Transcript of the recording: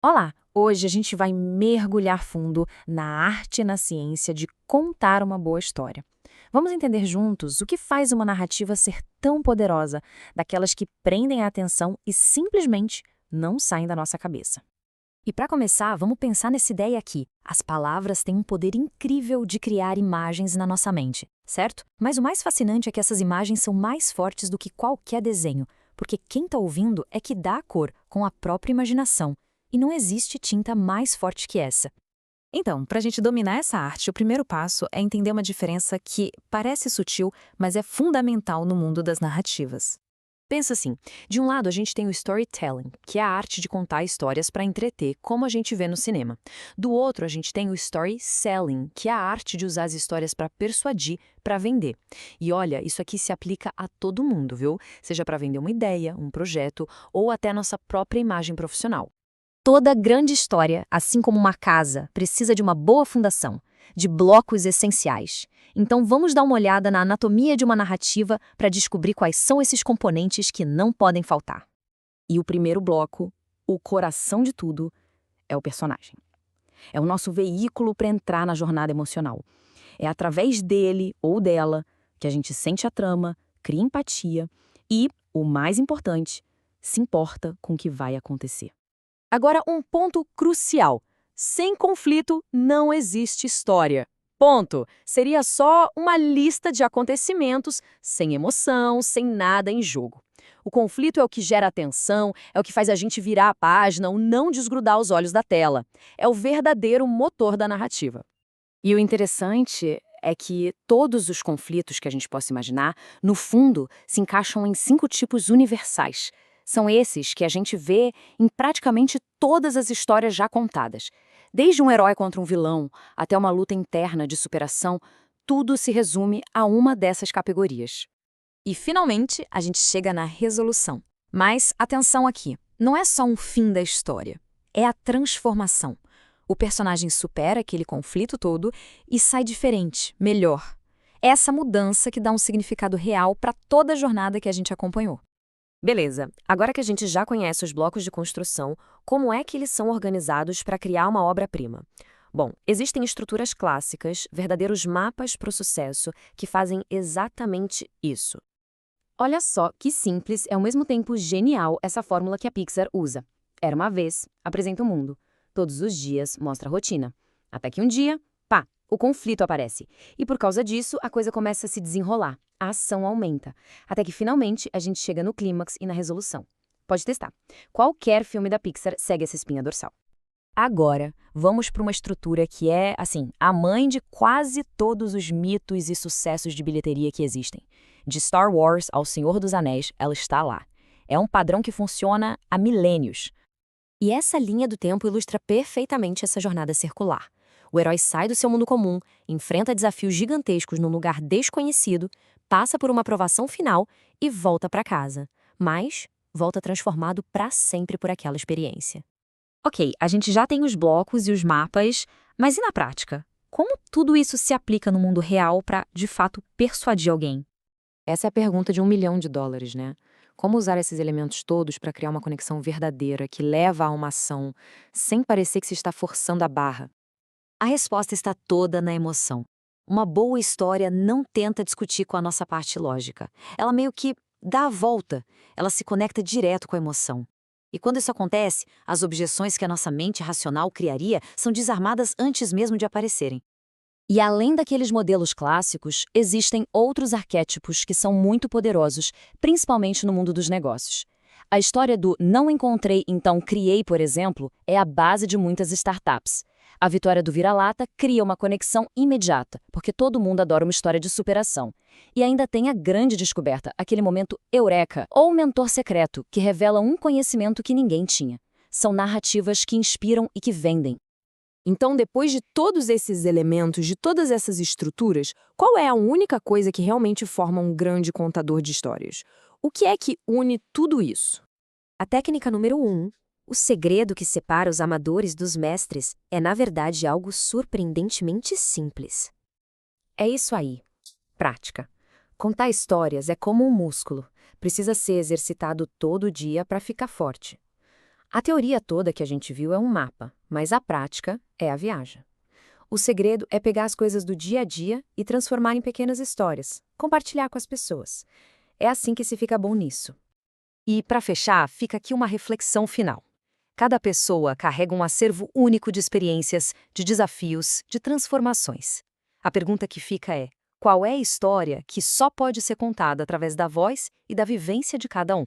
Olá! Hoje a gente vai mergulhar fundo na arte e na ciência de contar uma boa história. Vamos entender juntos o que faz uma narrativa ser tão poderosa, daquelas que prendem a atenção e simplesmente não saem da nossa cabeça. E para começar, vamos pensar nessa ideia aqui. As palavras têm um poder incrível de criar imagens na nossa mente, certo? Mas o mais fascinante é que essas imagens são mais fortes do que qualquer desenho, porque quem está ouvindo é que dá a cor com a própria imaginação. E não existe tinta mais forte que essa. Então, para a gente dominar essa arte, o primeiro passo é entender uma diferença que parece sutil, mas é fundamental no mundo das narrativas. Pensa assim, de um lado a gente tem o storytelling, que é a arte de contar histórias para entreter, como a gente vê no cinema. Do outro a gente tem o story selling, que é a arte de usar as histórias para persuadir, para vender. E olha, isso aqui se aplica a todo mundo, viu? Seja para vender uma ideia, um projeto ou até a nossa própria imagem profissional. Toda grande história, assim como uma casa, precisa de uma boa fundação, de blocos essenciais. Então vamos dar uma olhada na anatomia de uma narrativa para descobrir quais são esses componentes que não podem faltar. E o primeiro bloco, o coração de tudo, é o personagem. É o nosso veículo para entrar na jornada emocional. É através dele ou dela que a gente sente a trama, cria empatia e, o mais importante, se importa com o que vai acontecer. Agora, um ponto crucial. Sem conflito, não existe história. Ponto. Seria só uma lista de acontecimentos, sem emoção, sem nada em jogo. O conflito é o que gera atenção, é o que faz a gente virar a página ou não desgrudar os olhos da tela. É o verdadeiro motor da narrativa. E o interessante é que todos os conflitos que a gente possa imaginar, no fundo, se encaixam em 5 tipos universais. São esses que a gente vê em praticamente todas as histórias já contadas. Desde um herói contra um vilão, até uma luta interna de superação, tudo se resume a uma dessas categorias. E, finalmente, a gente chega na resolução. Mas, atenção aqui, não é só um fim da história, é a transformação. O personagem supera aquele conflito todo e sai diferente, melhor. É essa mudança que dá um significado real para toda a jornada que a gente acompanhou. Beleza, agora que a gente já conhece os blocos de construção, como é que eles são organizados para criar uma obra-prima? Bom, existem estruturas clássicas, verdadeiros mapas para o sucesso, que fazem exatamente isso. Olha só que simples e ao mesmo tempo genial essa fórmula que a Pixar usa. Era uma vez, apresenta o mundo. Todos os dias mostra a rotina. Até que um dia, pá, o conflito aparece. E por causa disso, a coisa começa a se desenrolar. A ação aumenta. Até que finalmente a gente chega no clímax e na resolução. Pode testar. Qualquer filme da Pixar segue essa espinha dorsal. Agora, vamos para uma estrutura que é, assim, a mãe de quase todos os mitos e sucessos de bilheteria que existem. De Star Wars ao Senhor dos Anéis, ela está lá. É um padrão que funciona há milênios. E essa linha do tempo ilustra perfeitamente essa jornada circular. O herói sai do seu mundo comum, enfrenta desafios gigantescos num lugar desconhecido, passa por uma aprovação final e volta para casa. Mas volta transformado para sempre por aquela experiência. Ok, a gente já tem os blocos e os mapas, mas e na prática? Como tudo isso se aplica no mundo real para, de fato, persuadir alguém? Essa é a pergunta de US$ 1 milhão, né? Como usar esses elementos todos para criar uma conexão verdadeira que leva a uma ação, sem parecer que se está forçando a barra? A resposta está toda na emoção. Uma boa história não tenta discutir com a nossa parte lógica. Ela meio que dá a volta, ela se conecta direto com a emoção. E quando isso acontece, as objeções que a nossa mente racional criaria são desarmadas antes mesmo de aparecerem. E além daqueles modelos clássicos, existem outros arquétipos que são muito poderosos, principalmente no mundo dos negócios. A história do não encontrei, então criei, por exemplo, é a base de muitas startups. A vitória do vira-lata cria uma conexão imediata, porque todo mundo adora uma história de superação. E ainda tem a grande descoberta, aquele momento eureka, ou mentor secreto, que revela um conhecimento que ninguém tinha. São narrativas que inspiram e que vendem. Então, depois de todos esses elementos, de todas essas estruturas, qual é a única coisa que realmente forma um grande contador de histórias? O que é que une tudo isso? A técnica número 1, o segredo que separa os amadores dos mestres, é na verdade algo surpreendentemente simples. É isso aí, prática. Contar histórias é como um músculo, precisa ser exercitado todo dia para ficar forte. A teoria toda que a gente viu é um mapa, mas a prática é a viagem. O segredo é pegar as coisas do dia a dia e transformar em pequenas histórias, compartilhar com as pessoas. É assim que se fica bom nisso. E, para fechar, fica aqui uma reflexão final. Cada pessoa carrega um acervo único de experiências, de desafios, de transformações. A pergunta que fica é: qual é a história que só pode ser contada através da voz e da vivência de cada um?